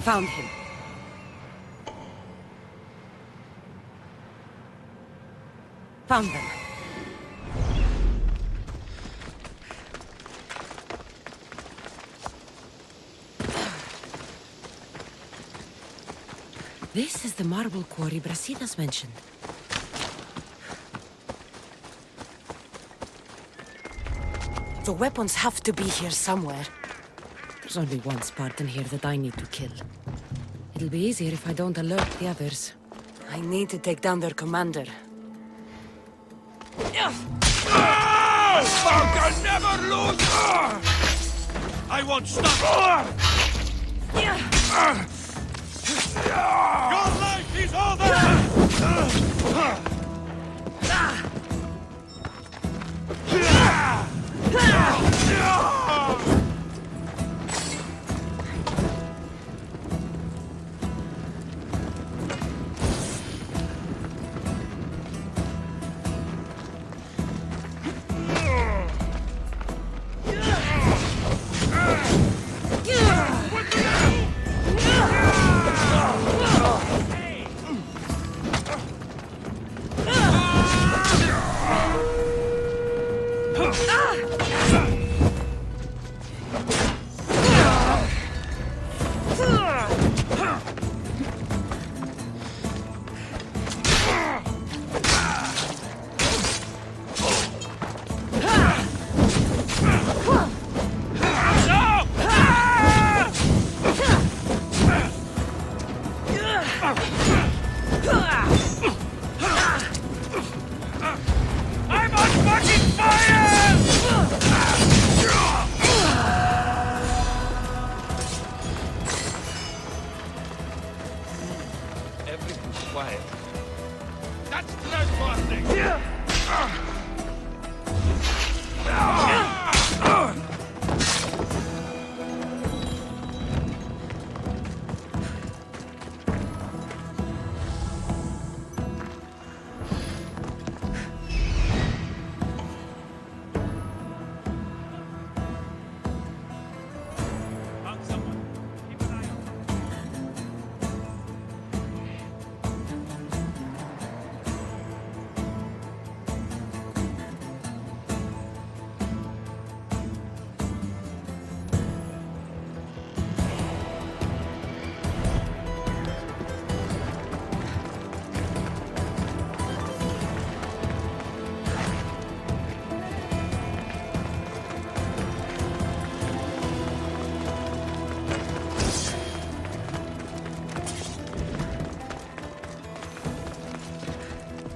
Found him. Found them. This is the marble quarry Brasidas mentioned. The weapons have to be here somewhere. There's only one Spartan here that I need to kill. It'll be easier if I don't alert the others. I need to take down their commander. Sparta never lose! I won't stop! Your life is over!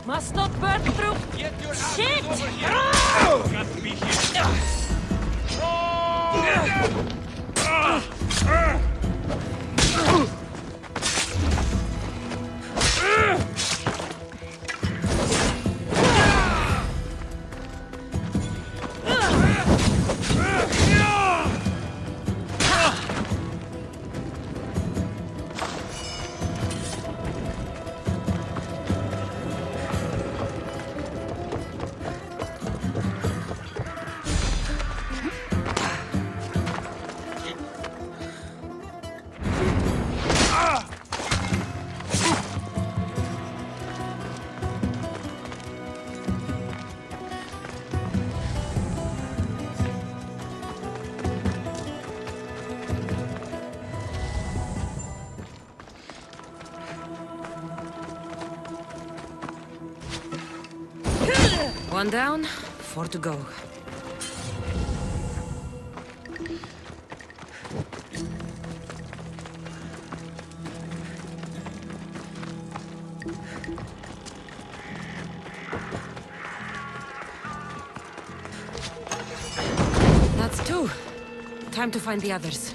Must not burn through. Get your Shit! asses over here! Got to be here! One down, 4 to go. That's 2. Time to find the others.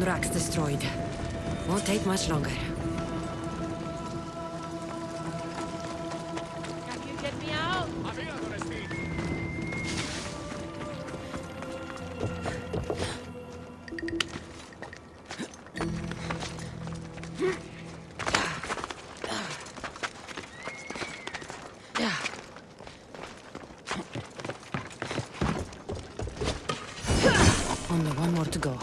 racks destroyed. Won't take much longer. Can you get me out? Only one more to go.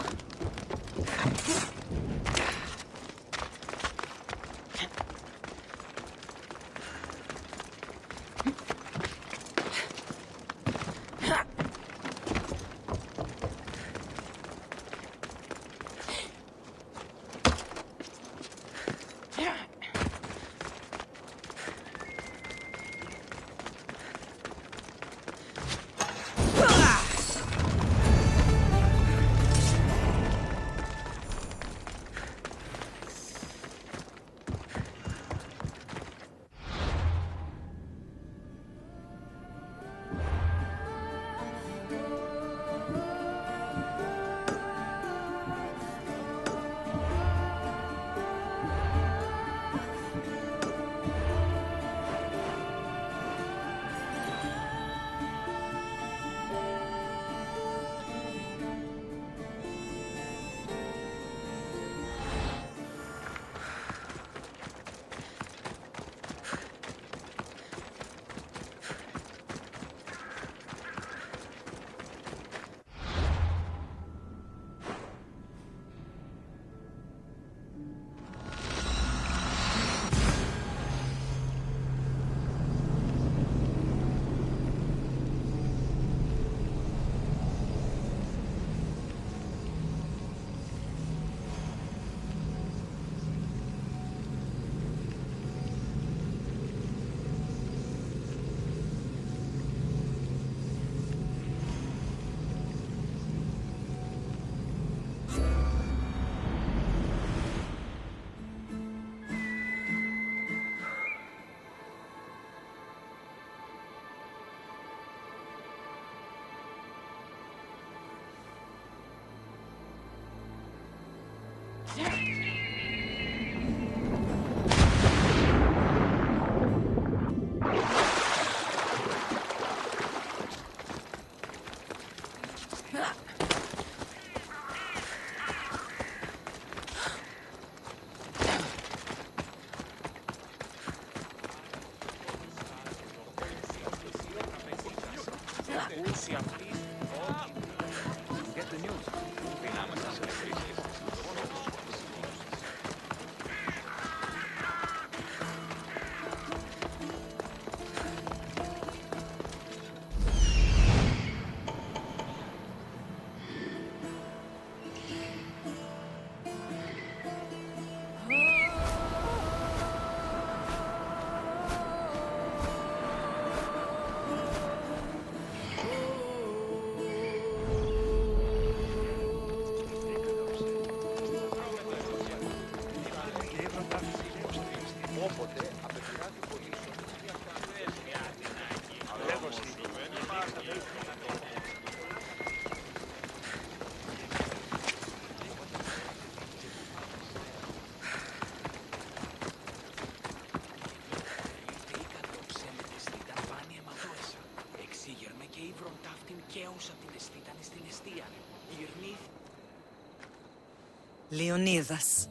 Leonidas.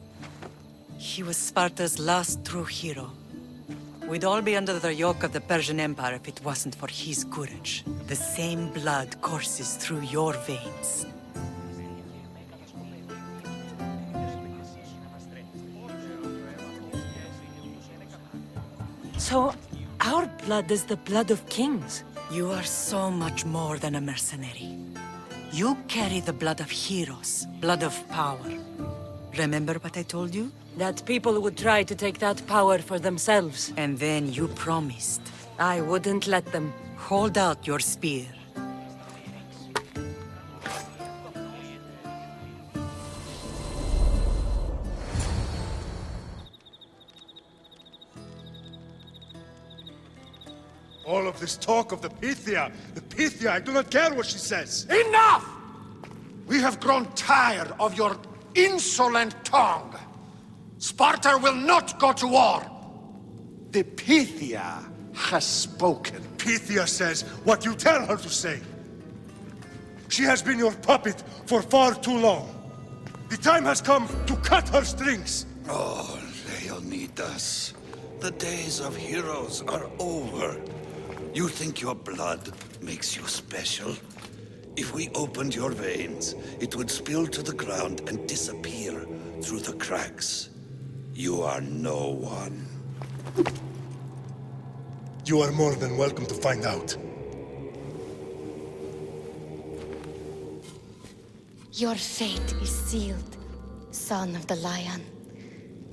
He was Sparta's last true hero. We'd all be under the yoke of the Persian Empire if it wasn't for his courage. The same blood courses through your veins. So, our blood is the blood of kings. You are so much more than a mercenary. You carry the blood of heroes, blood of power. Remember what I told you? That people would try to take that power for themselves. And then you promised. I wouldn't let them. Hold out your spear. All of this talk of the Pythia, I do not care what she says. Enough! We have grown tired of your insolent tongue! Sparta will not go to war! The Pythia has spoken. Pythia says what you tell her to say. She has been your puppet for far too long. The time has come to cut her strings. Oh, Leonidas. The days of heroes are over. You think your blood makes you special? If we opened your veins, it would spill to the ground and disappear through the cracks. You are no one. You are more than welcome to find out. Your fate is sealed, son of the Lion.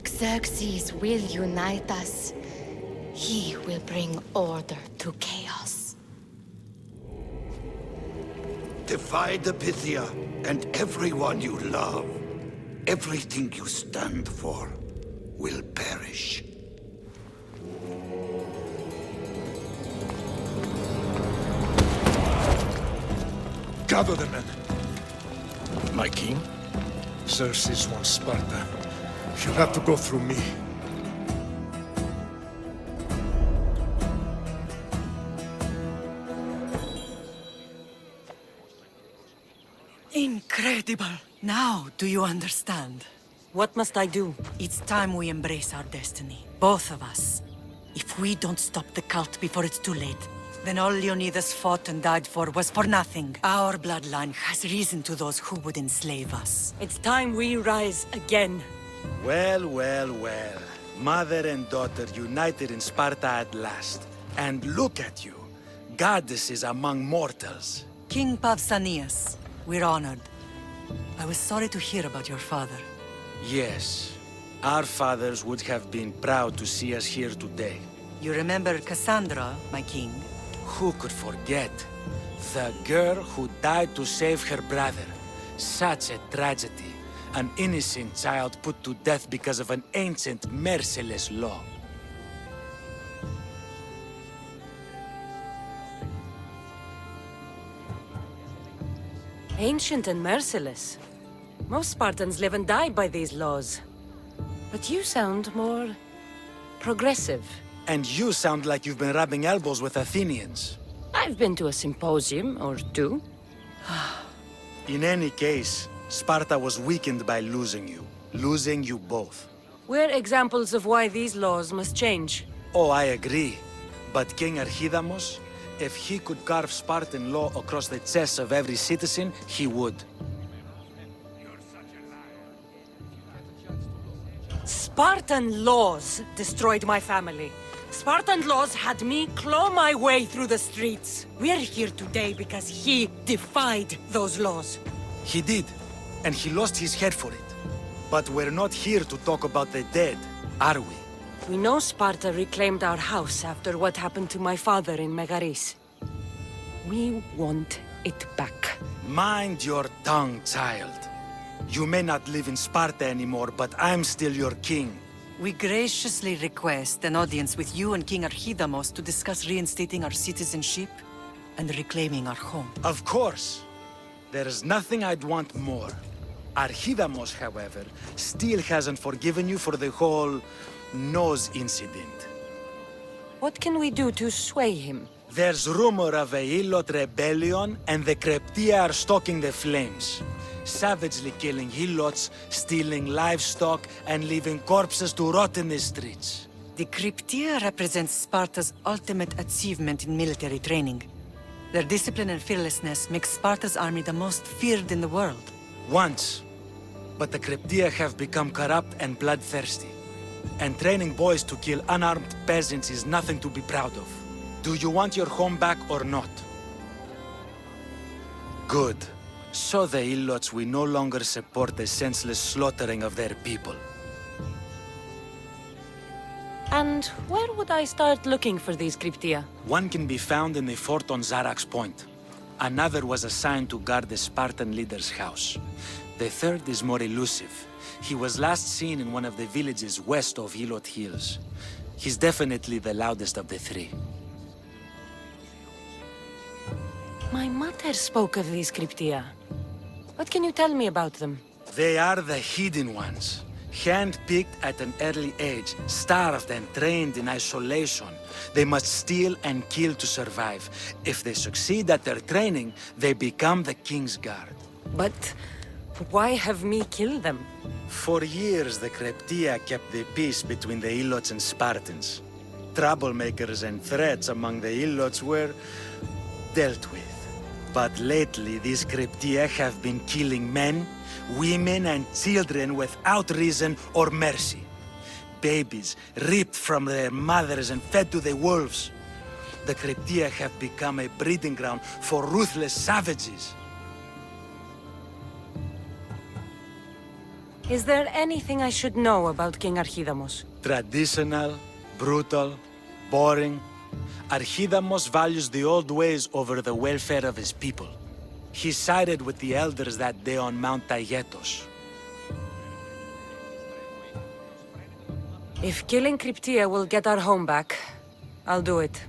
Xerxes will unite us. He will bring order to chaos. Defy the Pythia and everyone you love. Everything you stand for will perish. Gather the men. My king? Xerxes wants Sparta. She'll have to go through me. Incredible! Now, do you understand? What must I do? It's time we embrace our destiny. Both of us. If we don't stop the cult before it's too late, then all Leonidas fought and died for was for nothing. Our bloodline has risen to those who would enslave us. It's time we rise again. Well, well, well. Mother and daughter united in Sparta at last. And look at you. Goddesses among mortals. King Pausanias, we're honored. I was sorry to hear about your father. Yes. Our fathers would have been proud to see us here today. You remember Cassandra, my king? Who could forget? The girl who died to save her brother. Such a tragedy. An innocent child put to death because of an ancient, merciless law. Ancient and merciless. Most Spartans live and die by these laws. But you sound more progressive. And you sound like you've been rubbing elbows with Athenians. I've been to a symposium or two. In any case, Sparta was weakened by losing you. Losing you both. We're examples of why these laws must change. Oh, I agree. But King Archidamos, if he could carve Spartan law across the chests of every citizen, he would. Spartan laws destroyed my family. Spartan laws had me claw my way through the streets. We're here today because he defied those laws. He did, and he lost his head for it. But we're not here to talk about the dead, are we? We know Sparta reclaimed our house after what happened to my father in Megaris. We want it back. Mind your tongue, child. You may not live in Sparta anymore, but I'm still your king. We graciously request an audience with you and King Archidamos to discuss reinstating our citizenship and reclaiming our home. Of course. There's nothing I'd want more. Archidamos, however, still hasn't forgiven you for the whole nose incident. What can we do to sway him? There's rumor of a Helot rebellion, and the Kryptia are stalking the flames. Savagely killing Helots, stealing livestock, and leaving corpses to rot in the streets. The Kryptia represents Sparta's ultimate achievement in military training. Their discipline and fearlessness makes Sparta's army the most feared in the world. Once. But the Kryptia have become corrupt and bloodthirsty. And training boys to kill unarmed peasants is nothing to be proud of. Do you want your home back or not? Good. So the Ilots will no longer support the senseless slaughtering of their people. And where would I start looking for these Kryptia? One can be found in the fort on Zarax Point. Another was assigned to guard the Spartan leader's house. The third is more elusive. He was last seen in one of the villages west of Helot Hills. He's definitely the loudest of the three. My mother spoke of these Kryptia. What can you tell me about them? They are the hidden ones. Hand-picked at an early age, starved and trained in isolation. They must steal and kill to survive. If they succeed at their training, they become the King's Guard. But why have me kill them? For years, the Krypteia kept the peace between the Ilots and Spartans. Troublemakers and threats among the Ilots were dealt with. But lately, these Krypteia have been killing men, women and children without reason or mercy. Babies ripped from their mothers and fed to the wolves. The Krypteia have become a breeding ground for ruthless savages. Is there anything I should know about King Archidamos? Traditional, brutal, boring. Archidamos values the old ways over the welfare of his people. He sided with the elders that day on Mount Taygetos. If killing Krypteia will get our home back, I'll do it.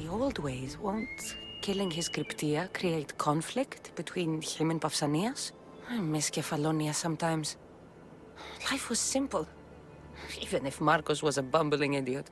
Old ways, won't killing his Krypteia create conflict between him and Pausanias? I miss Kefalonia sometimes. Life was simple, even if Marcos was a bumbling idiot.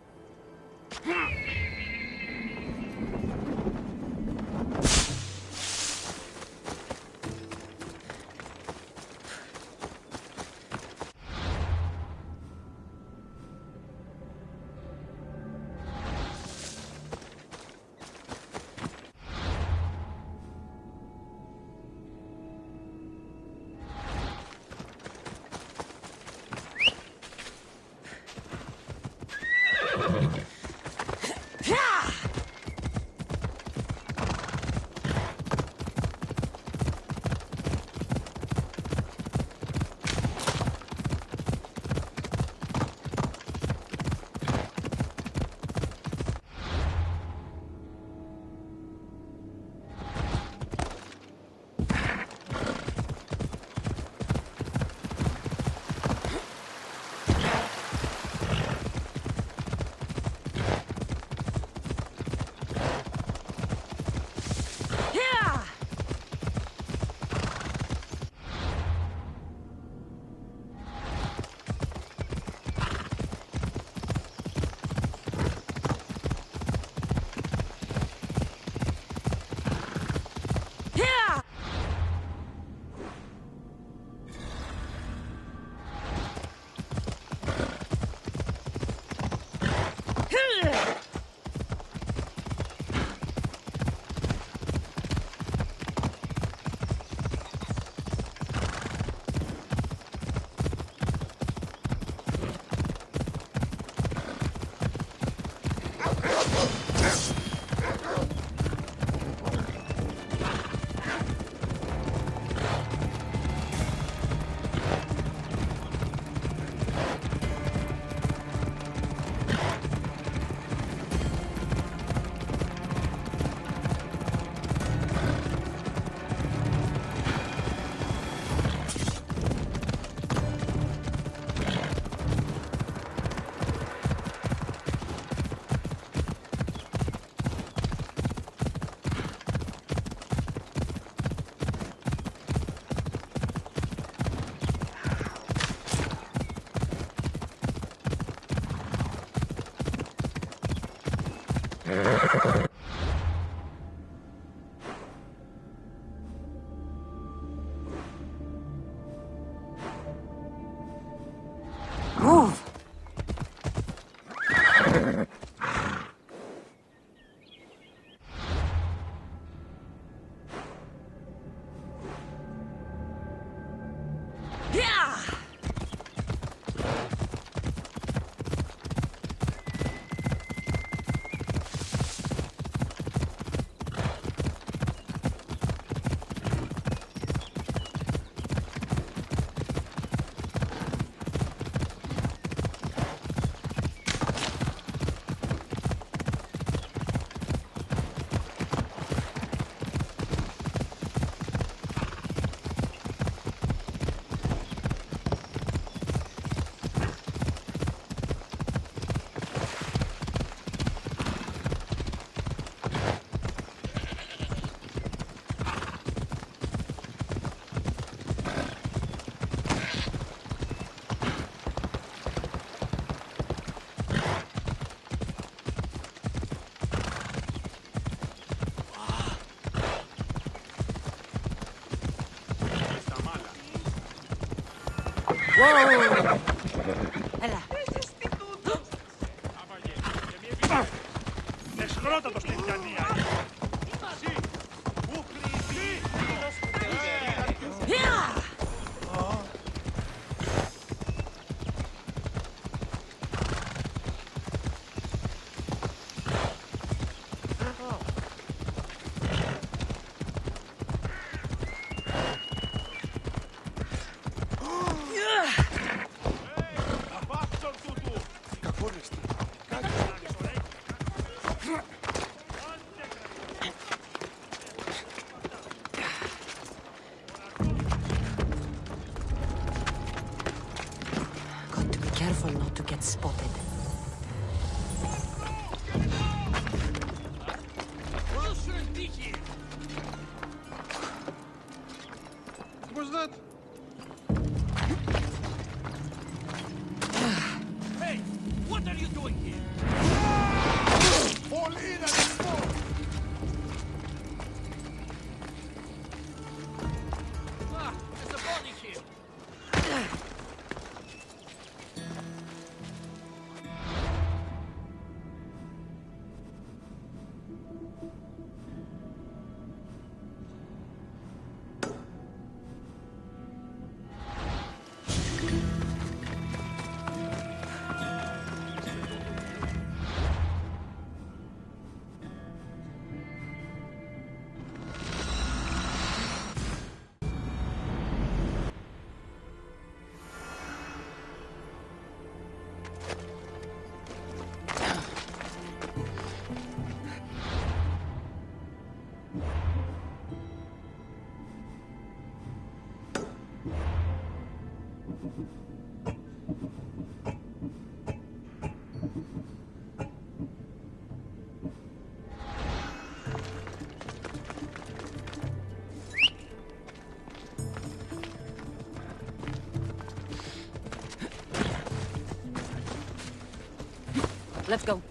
Move! Yeah! Whoa! Έλα. Εσχρότατο στην Ιταλία. Μαζί. Πού κρυφτεί. Got to be careful not to get spotted. Was that? Hey, what are you doing here? Fall in and fall! Ah, there's a body here. Let's go.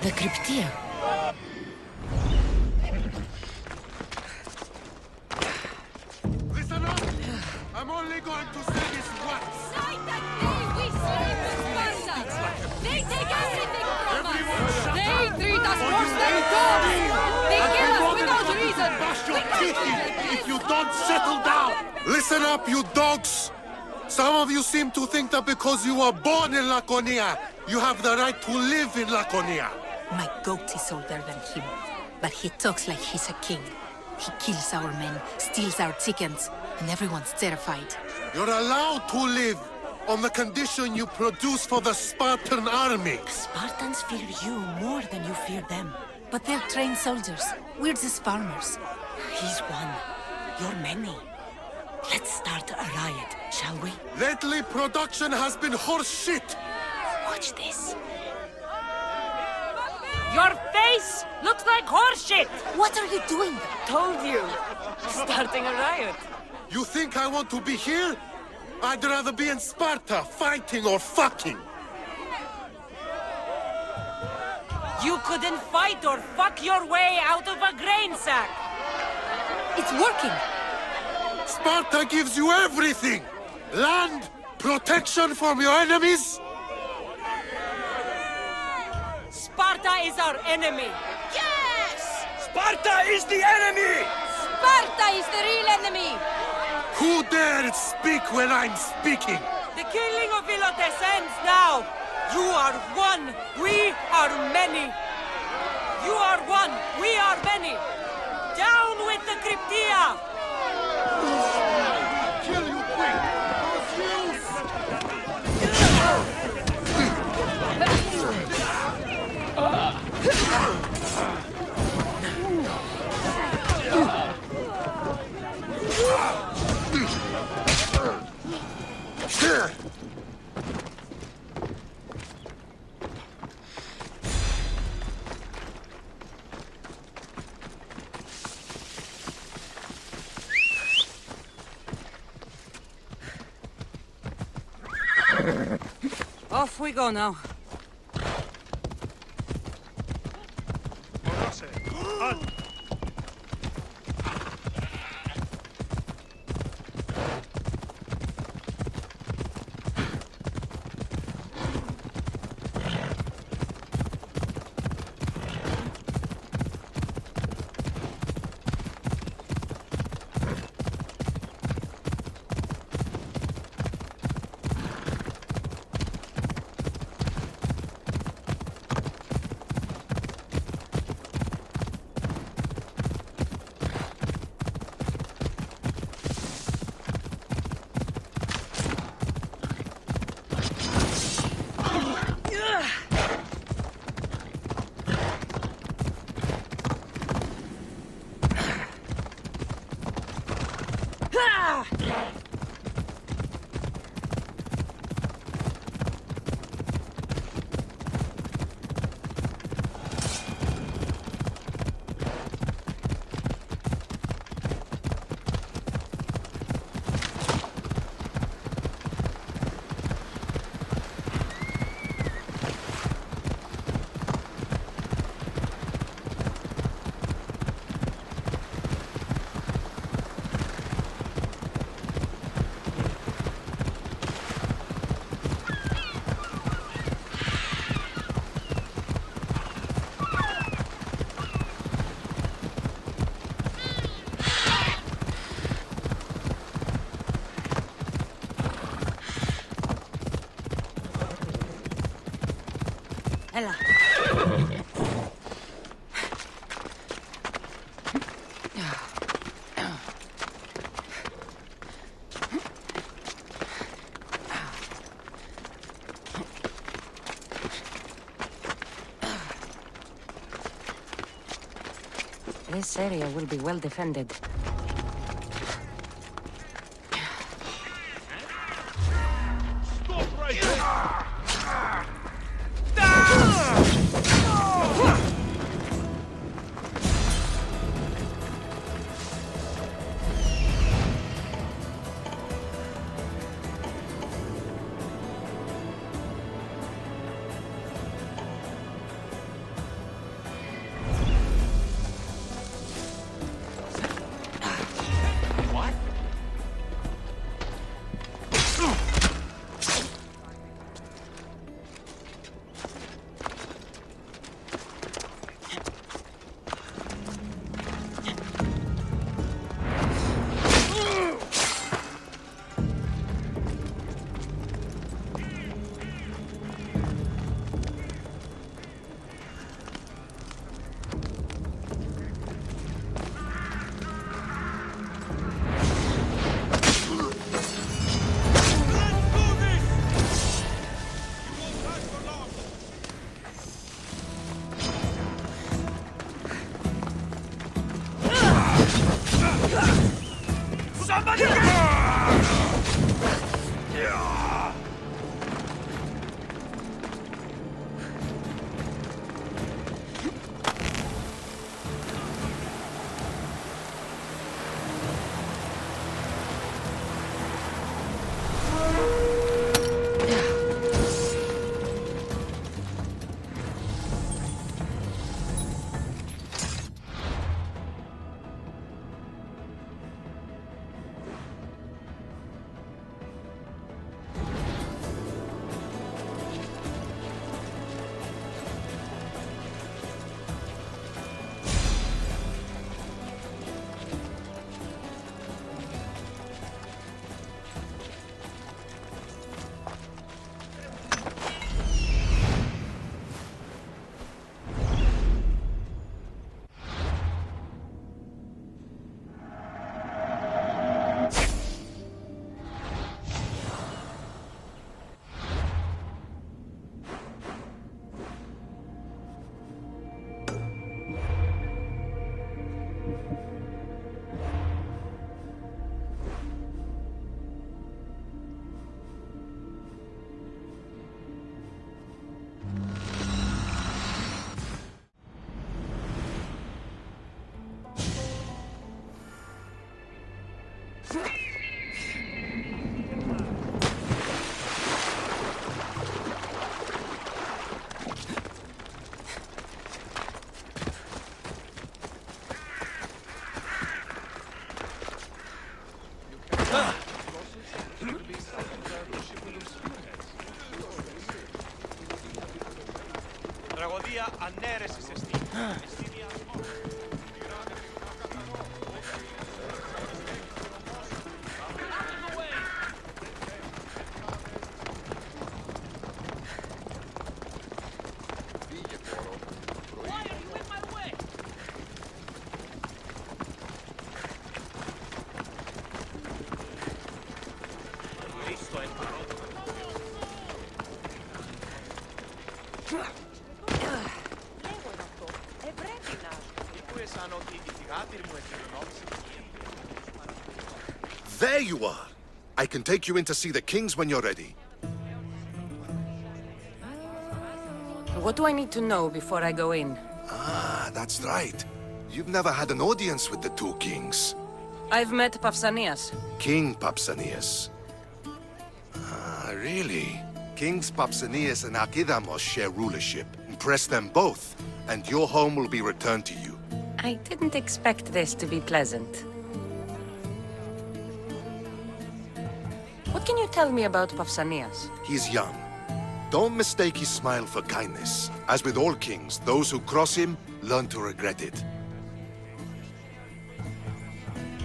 The cryptia. Listen up! I'm only going to say this once! We slay the Spartans! They take everything from us! They treat us worse than dogs! They kill us without reason! Bash your teeth in if you don't settle down! Listen up, you dogs! Some of you seem to think that because you were born in Laconia, you have the right to live in Laconia. My goat is older than him, but he talks like he's a king. He kills our men, steals our chickens, and everyone's terrified. You're allowed to live, on the condition you produce for the Spartan army. Spartans fear you more than you fear them. But they're trained soldiers. We're just farmers. He's one. You're many. Let's start a riot, shall we? Lately, production has been horse shit. Watch this. Your face looks like horseshit! What are you doing? Told you. Starting a riot. You think I want to be here? I'd rather be in Sparta, fighting or fucking. You couldn't fight or fuck your way out of a grain sack! It's working. Sparta gives you everything. Land, protection from your enemies. Sparta is our enemy! Yes! Sparta is the enemy! Sparta is the real enemy! Who dared speak when I'm speaking? The killing of Ilotes ends now! You are one, we are many! You are one, we are many! Down with the Cryptia! Kill you quick! Off we go now. Ella. This area will be well defended. Stop right there! Τραγωδία ανέρεσης εστί. There you are! I can take you in to see the kings when you're ready. What do I need to know before I go in? Ah, that's right. You've never had an audience with the two kings. I've met Pausanias. King Pausanias. Ah, really? Kings Pausanias and Archidamos share rulership. Impress them both, and your home will be returned to you. I didn't expect this to be pleasant. What can you tell me about Pausanias? He's young. Don't mistake his smile for kindness. As with all kings, those who cross him learn to regret it.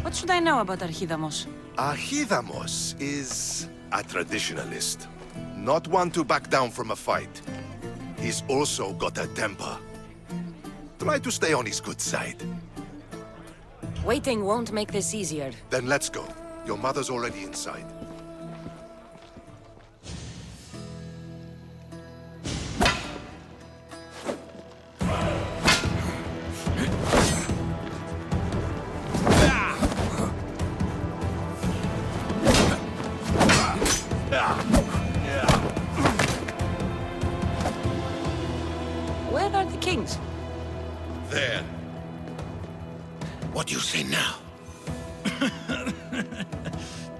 What should I know about Archidamos? Archidamos is a traditionalist. Not one to back down from a fight. He's also got a temper. Try to stay on his good side. Waiting won't make this easier. Then let's go. Your mother's already inside. Where are the kings? There. What do you say now?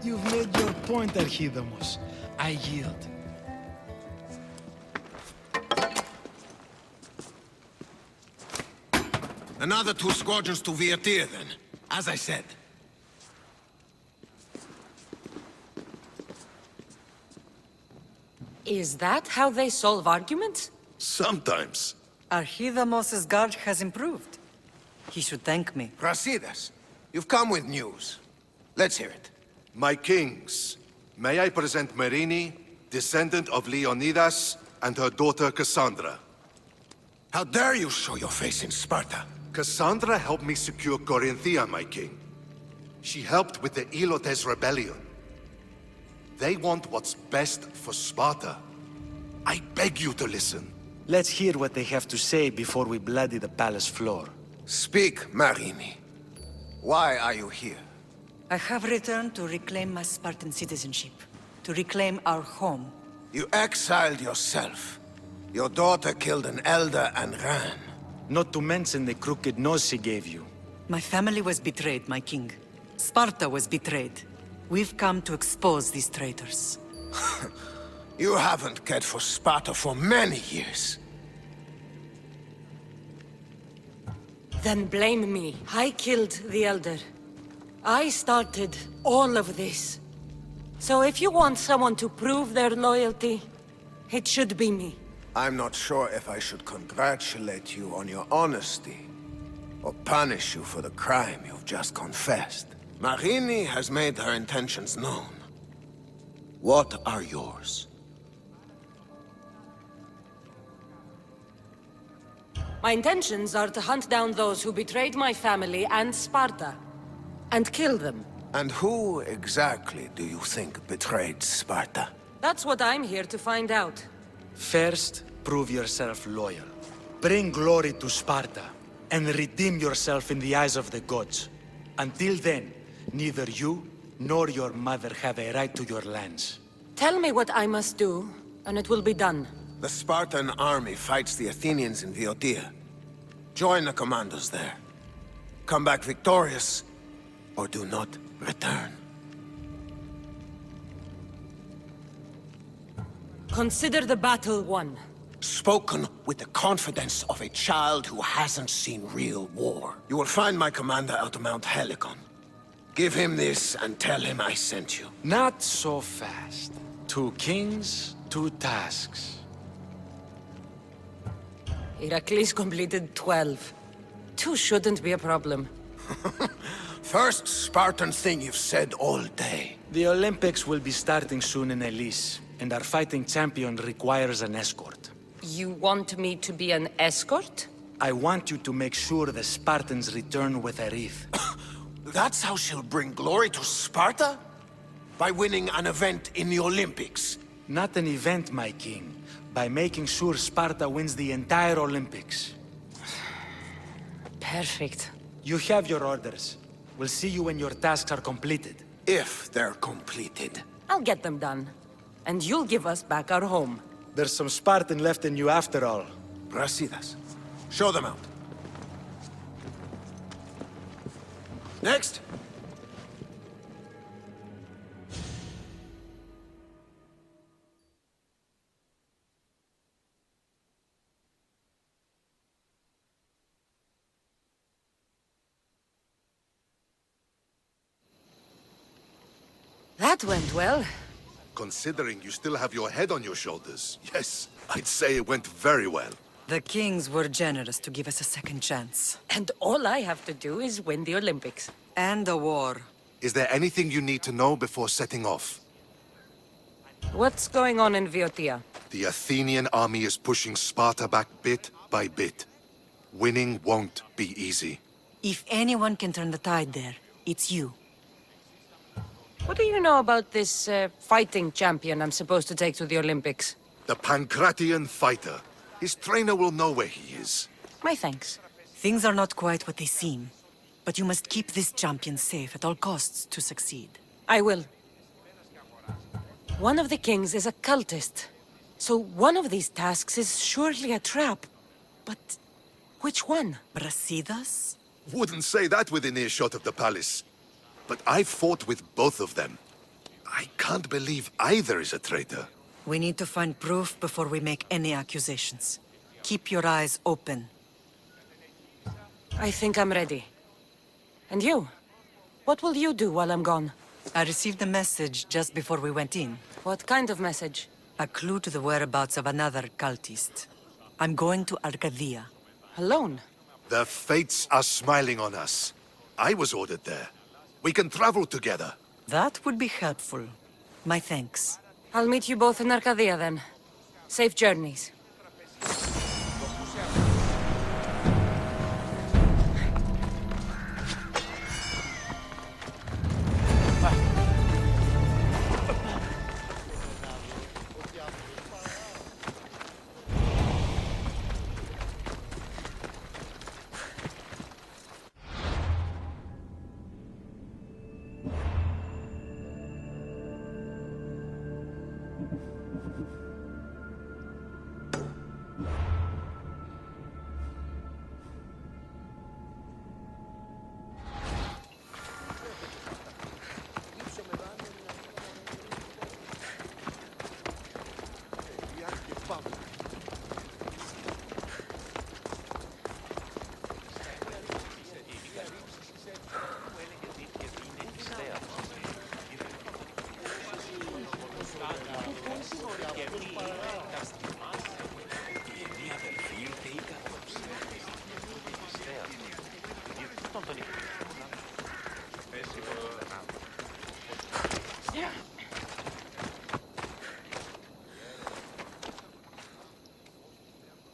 You've made your point, Archidamos. I yield. Another 2 squadrons to Virtir, then. As I said. Is that how they solve arguments? Sometimes. Archidamos's guard has improved. He should thank me. Brasidas, you've come with news. Let's hear it. My kings, may I present Merini, descendant of Leonidas, and her daughter Cassandra. How dare you show your face in Sparta? Cassandra helped me secure Corinthia, my king. She helped with the Ilotes rebellion. They want what's best for Sparta. I beg you to listen. Let's hear what they have to say before we bloody the palace floor. Speak, Marini. Why are you here? I have returned to reclaim my Spartan citizenship, to reclaim our home. You exiled yourself. Your daughter killed an elder and ran. Not to mention the crooked nose she gave you. My family was betrayed, my king. Sparta was betrayed. We've come to expose these traitors. You haven't cared for Sparta for many years. Then blame me. I killed the Elder. I started all of this. So if you want someone to prove their loyalty, it should be me. I'm not sure if I should congratulate you on your honesty, or punish you for the crime you've just confessed. Marini has made her intentions known. What are yours? My intentions are to hunt down those who betrayed my family and Sparta, and kill them. And who exactly do you think betrayed Sparta? That's what I'm here to find out. First, prove yourself loyal. Bring glory to Sparta, and redeem yourself in the eyes of the gods. Until then, neither you nor your mother have a right to your lands. Tell me what I must do, and it will be done. The Spartan army fights the Athenians in Boeotia. Join the commandos there. Come back victorious, or do not return. Consider the battle won. Spoken with the confidence of a child who hasn't seen real war. You will find my commander out of Mount Helicon. Give him this and tell him I sent you. Not so fast. 2 kings, 2 tasks. Heracles completed 12. 2 shouldn't be a problem. First Spartan thing you've said all day. The Olympics will be starting soon in Elise, and our fighting champion requires an escort. You want me to be an escort? I want you to make sure the Spartans return with a wreath. That's how she'll bring glory to Sparta? By winning an event in the Olympics? Not an event, my king. By making sure Sparta wins the entire Olympics. Perfect. You have your orders. We'll see you when your tasks are completed. If they're completed. I'll get them done. And you'll give us back our home. There's some Spartan left in you after all. Brasidas. Show them out. Next. That went well. Considering you still have your head on your shoulders, yes, I'd say it went very well. The kings were generous to give us a second chance. And all I have to do is win the Olympics. And a war. Is there anything you need to know before setting off? What's going on in Boeotia? The Athenian army is pushing Sparta back bit by bit. Winning won't be easy. If anyone can turn the tide there, it's you. What do you know about this fighting champion I'm supposed to take to the Olympics? The Pancratian fighter. His trainer will know where he is. My thanks. Things are not quite what they seem. But you must keep this champion safe at all costs to succeed. I will. One of the kings is a cultist. So one of these tasks is surely a trap. But which one? Brasidas? Wouldn't say that within earshot of the palace. But I've fought with both of them. I can't believe either is a traitor. We need to find proof before we make any accusations. Keep your eyes open. I think I'm ready. And you? What will you do while I'm gone? I received a message just before we went in. What kind of message? A clue to the whereabouts of another cultist. I'm going to Arcadia. Alone? The fates are smiling on us. I was ordered there. We can travel together. That would be helpful. My thanks. I'll meet you both in Arcadia then. Safe journeys.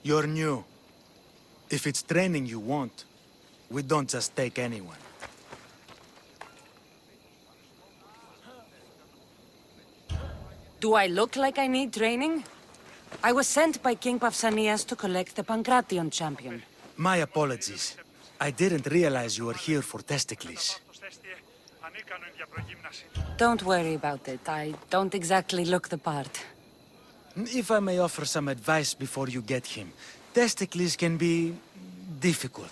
You're new. If it's training you want, we don't just take anyone. Do I look like I need training? I was sent by King Pausanias to collect the Pancration champion. My apologies. I didn't realize you were here for Testicles. Don't worry about it. I don't exactly look the part. If I may offer some advice before you get him, Testicles can be difficult.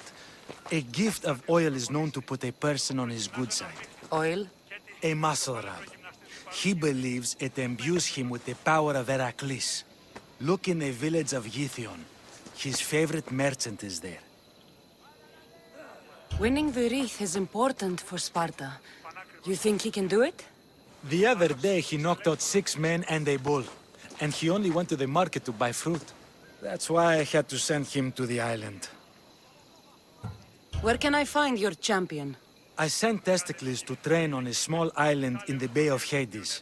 A gift of oil is known to put a person on his good side. Oil? A muscle rod. He believes it imbues him with the power of Heracles. Look in the village of Yithion. His favorite merchant is there. Winning the wreath is important for Sparta. You think he can do it? The other day he knocked out 6 men and a bull. And he only went to the market to buy fruit. That's why I had to send him to the island. Where can I find your champion? I sent Testicles to train on a small island in the Bay of Hades.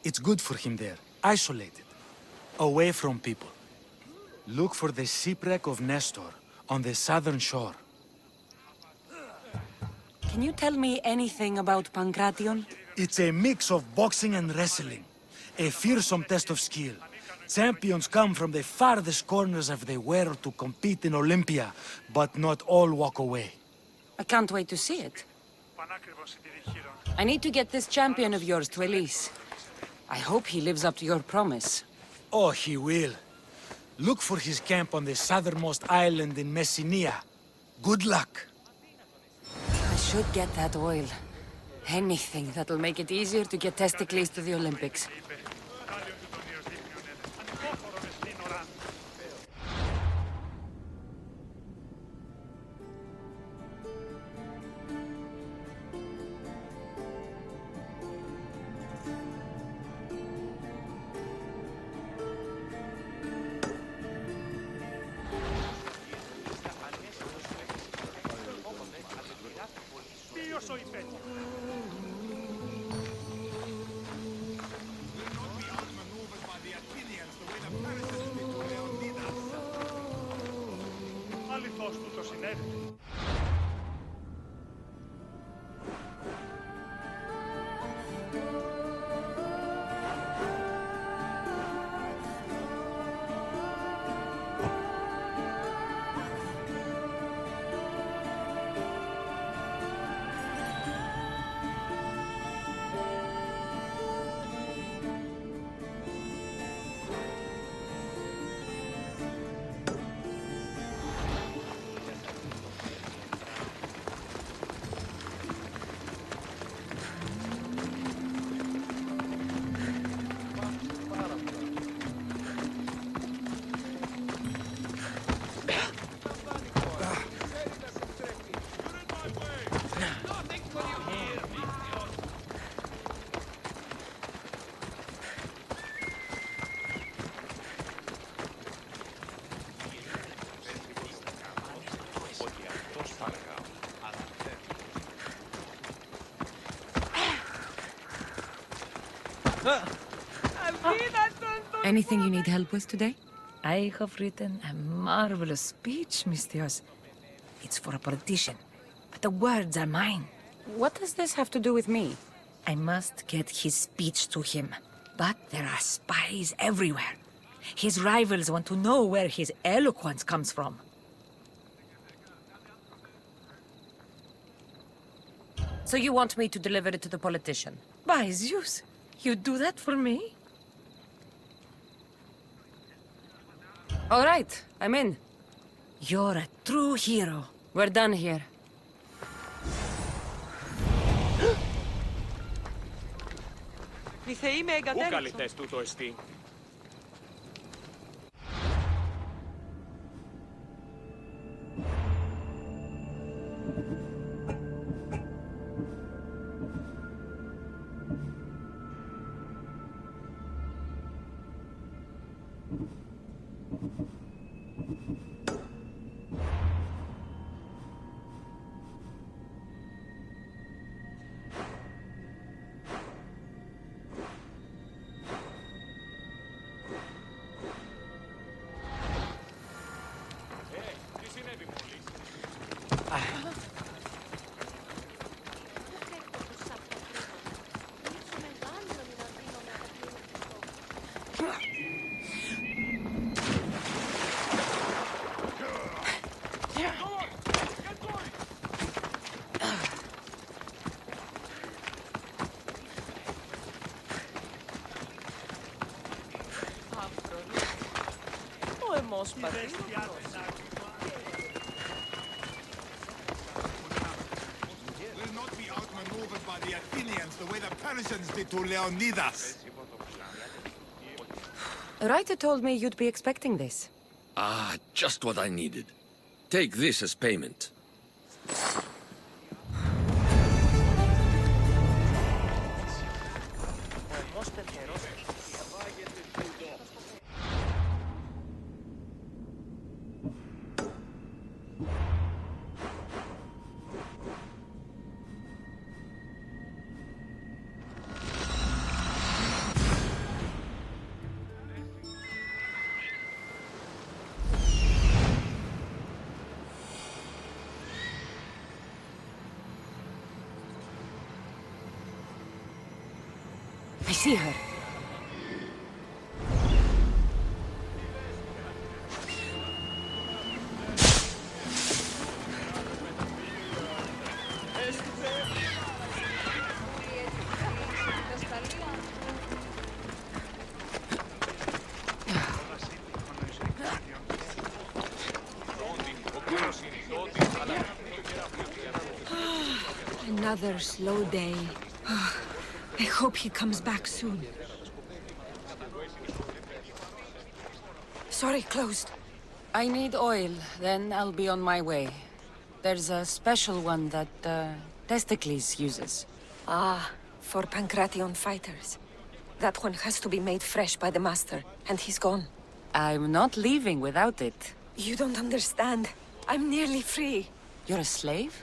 It's good for him there, isolated, away from people. Look for the shipwreck of Nestor on the southern shore. Can you tell me anything about Pancration? It's a mix of boxing and wrestling. A fearsome test of skill. Champions come from the farthest corners of the world to compete in Olympia, but not all walk away. I can't wait to see it. I need to get this champion of yours to Elise. I hope he lives up to your promise. Oh, he will. Look for his camp on the southernmost island in Messenia. Good luck. I should get that oil. Anything that'll make it easier to get Testicles to the Olympics. Anything you need help with today? I have written a marvelous speech, Mistios. It's for a politician, but the words are mine. What does this have to do with me? I must get his speech to him, but there are spies everywhere. His rivals want to know where his eloquence comes from. So you want me to deliver it to the politician? By Zeus, you do that for me? All right, I'm in. You're a true hero. We're done here. Οι θεοί με Πού εγκατέλειψαν. καλυτές τούτο εστί? Ο αιμός πατήρ. Will not be outmaneuvered by the Athenians the way the Persians did to Leonidas. Writer told me you'd be expecting this. Ah, just what I needed. Take this as payment. I see her. Another slow day. I hope he comes back soon. Sorry, closed. I need oil, then I'll be on my way. There's a special one that, Testicles uses. Ah, for Pancration fighters. That one has to be made fresh by the master, and he's gone. I'm not leaving without it. You don't understand. I'm nearly free. You're a slave?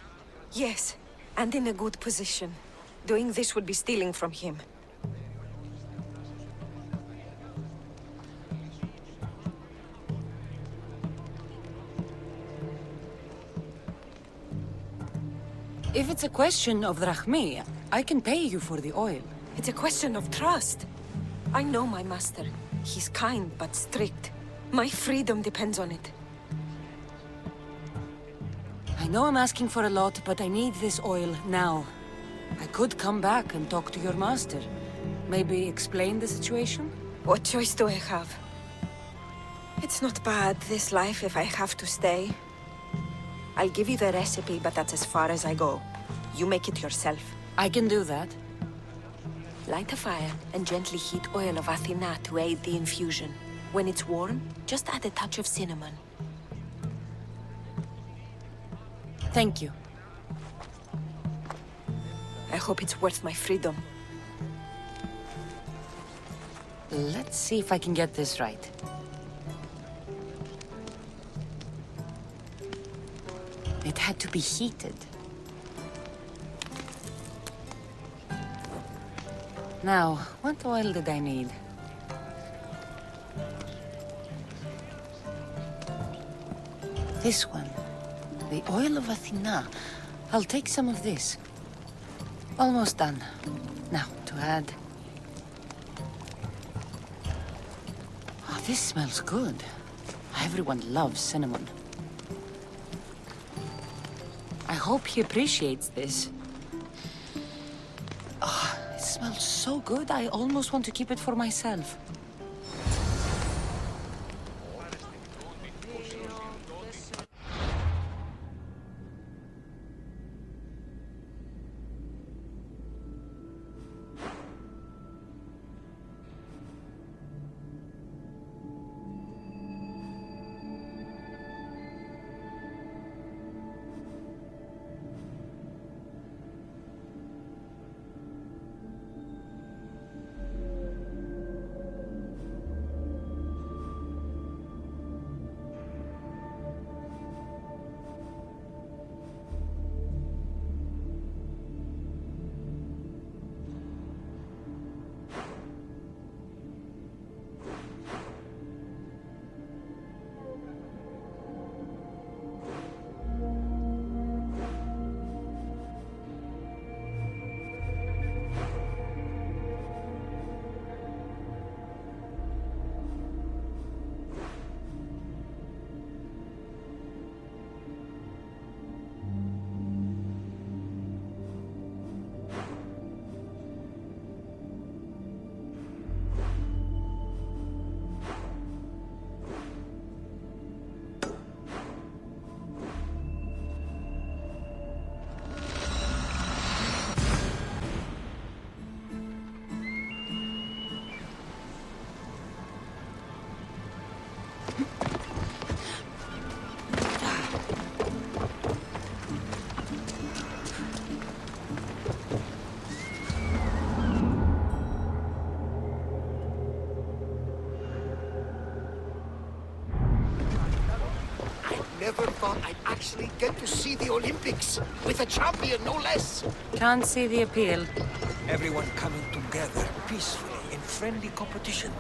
Yes, and in a good position. Doing this would be stealing from him. If it's a question of drachmi, I can pay you for the oil. It's a question of trust. I know my master. He's kind but strict. My freedom depends on it. I know I'm asking for a lot, but I need this oil now. I could come back and talk to your master. Maybe explain the situation? What choice do I have? It's not bad, this life, if I have to stay. I'll give you the recipe, but that's as far as I go. You make it yourself. I can do that. Light a fire and gently heat oil of Athena to aid the infusion. When it's warm, just add a touch of cinnamon. Thank you. I hope it's worth my freedom. Let's see if I can get this right. It had to be heated. Now, what oil did I need? This one. The oil of Athena. I'll take some of this. Almost done. Now, to add... Oh, this smells good. Everyone loves cinnamon. I hope he appreciates this. Oh, it smells so good, I almost want to keep it for myself. never thought I'd actually get to see the Olympics with a champion, no less. Can't see the appeal. Everyone coming together peacefully in friendly competition,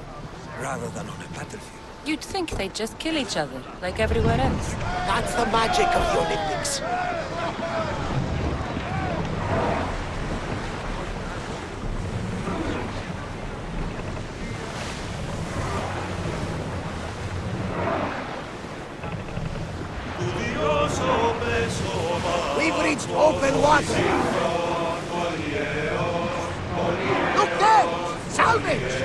rather than on a battlefield. You'd think they'd just kill each other, like everywhere else. That's the magic of the Olympics. We've reached open water. Look there! Salvage!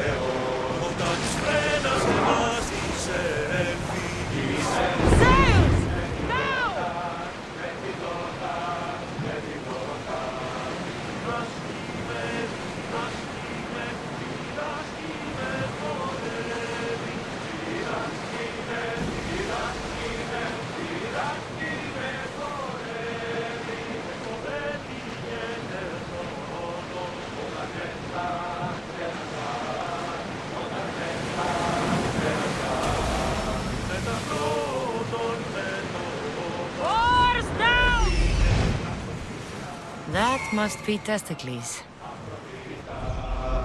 That must be Testicles.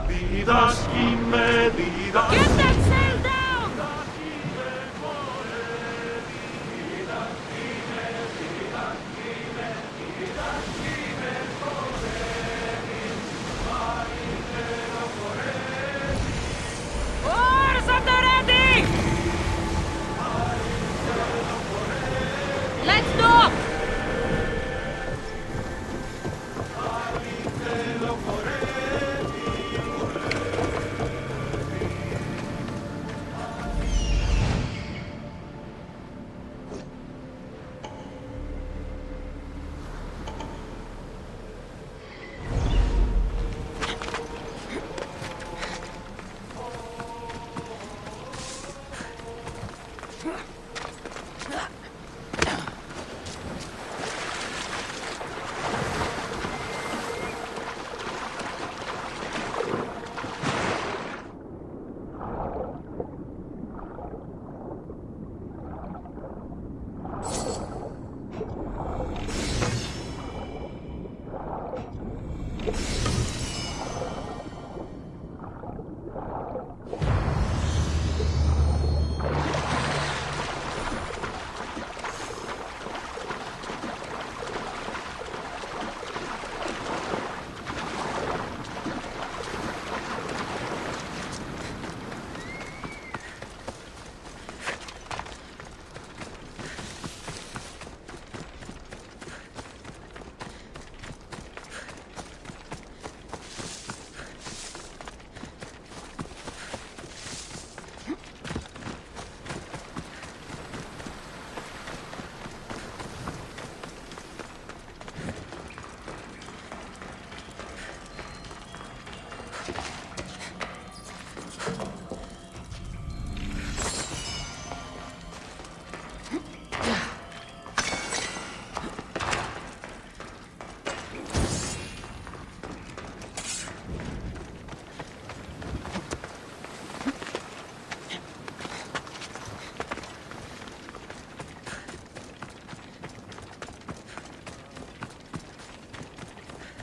Get that sail down! Oars at the ready! Let's dock!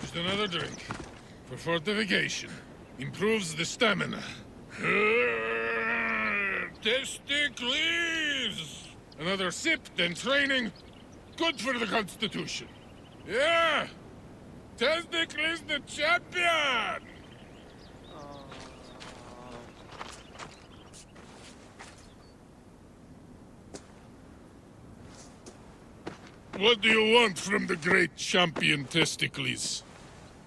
Just another drink. For fortification. Improves the stamina. Testicles! Another sip, then training. Good for the Constitution. Yeah! Testicles the champion! What do you want from the great champion Testicles?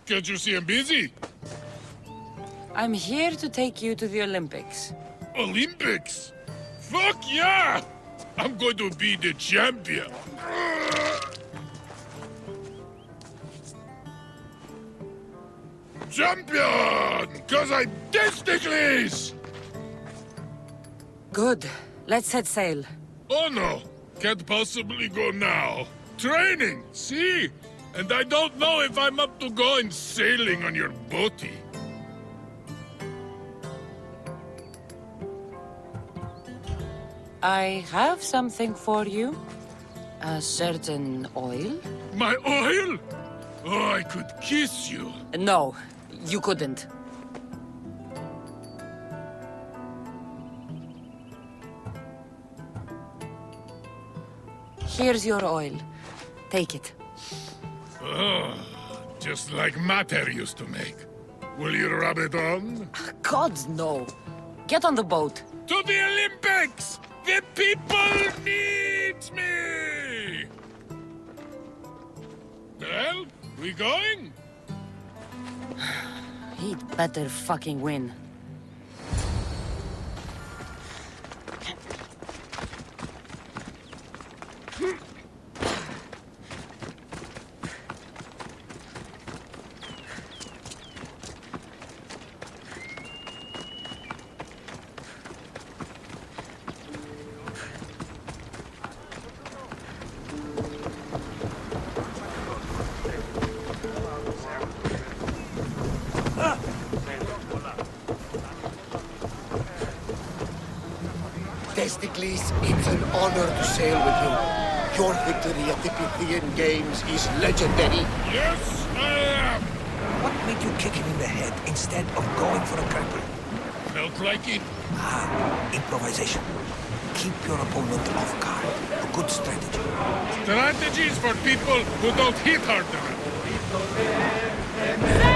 Can't you see I'm busy? I'm here to take you to the Olympics. Olympics? Fuck yeah! I'm going to be the champion. Champion! Cause I'm Testicles! Good. Let's set sail. Oh no! Can't possibly go now. Training, see? And I don't know if I'm up to going sailing on your boaty. I have something for you. A certain oil? My oil? Oh, I could kiss you. No, you couldn't. Here's your oil. Take it. Oh, just like Mater used to make. Will you rub it on? God, no. Get on the boat. To the Olympics! The people need me! Well, we going? He'd better fucking win. Testicles, it's an honor to sail with you. Your victory at the Pythian Games is legendary. Yes, I am! What made you kick him in the head instead of going for a grapple? Felt like it. Improvisation. Keep your opponent off guard. A good strategy. Strategies for people who don't hit hard enough.